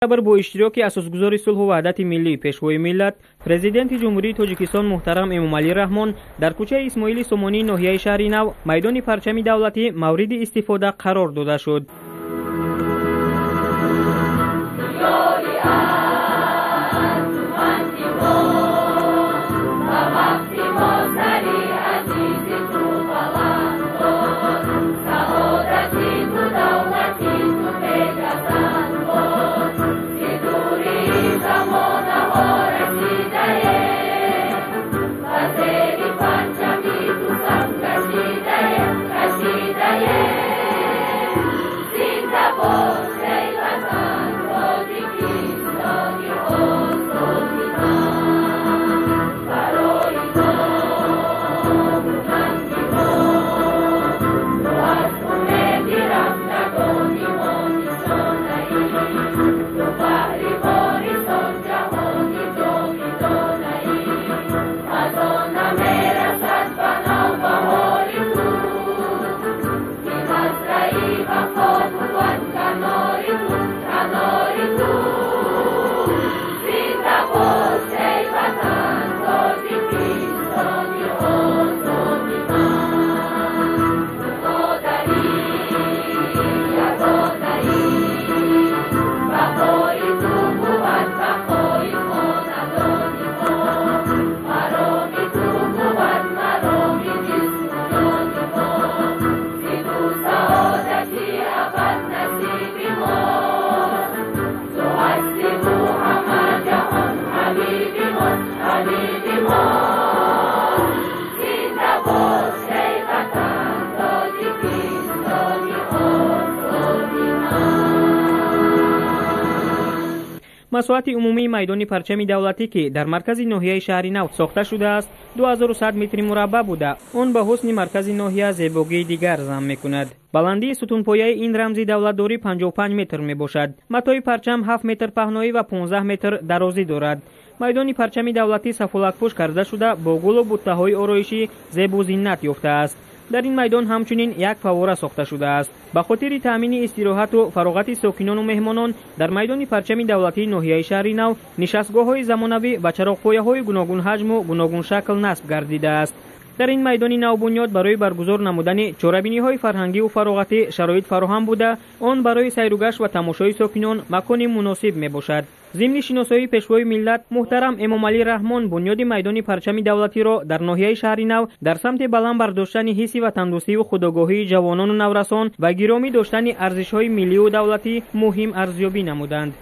خبر با اشتراک اساسگزار صلح و وحدت ملی پیشوای ملت پرزیدنت جمهوری تاجیکستان محترم امامعلی رحمان در کوچه اسماعیل سومانی ناحیه شهر نو میدان پرچم دولتی مورد استفاده قرار داده شد. مساحت عمومی میدان پرچم دولتی که در مرکز ناحیه شهر نو ساخته شده است 2100 متر مربع بوده. آن به حسن مرکز ناحیه زیبایی دیگر ضم میکند. بلندی ستونپایه این رمز دولتداری 55 متر می باشد. متای پرچم 7 متر پهنایی و 15 متر درازی دارد. میدان پرچم دولتی سفالک‌پوش کرده شده با گل و بوته‌های آرایشی زیب و زینت یافته است. در این میدان همچنین یک فواره ساخته شده است. به خاطر تامین استراحت و فراغت ساکنان و مهمانان در میدان پرچم دولتی ناحیه شهر نو نشستگاه‌های زمانوی و چراغ‌پایه‌های گوناگون حجم و گوناگون شکل نصب گردیده است. در این میدان نو بنیاد برای برگزار نمودن چاره‌بینی‌های فرهنگی و فراغتی شرایط فراهم بوده، آن برای سیر و گشت و تماشای ساکنان مکان مناسب میباشد. ضمن شناسایی پیشوای ملت محترم امامعلی رحمان بنیاد میدان پرچم دولتی را در ناحیه شهر نو در سمت بلند برداشتن حس وطن‌دوستی و خودآگاهی جوانان و نورسان و گرامی داشتن ارزش‌های ملی و دولتی مهم ارزیابی نمودند.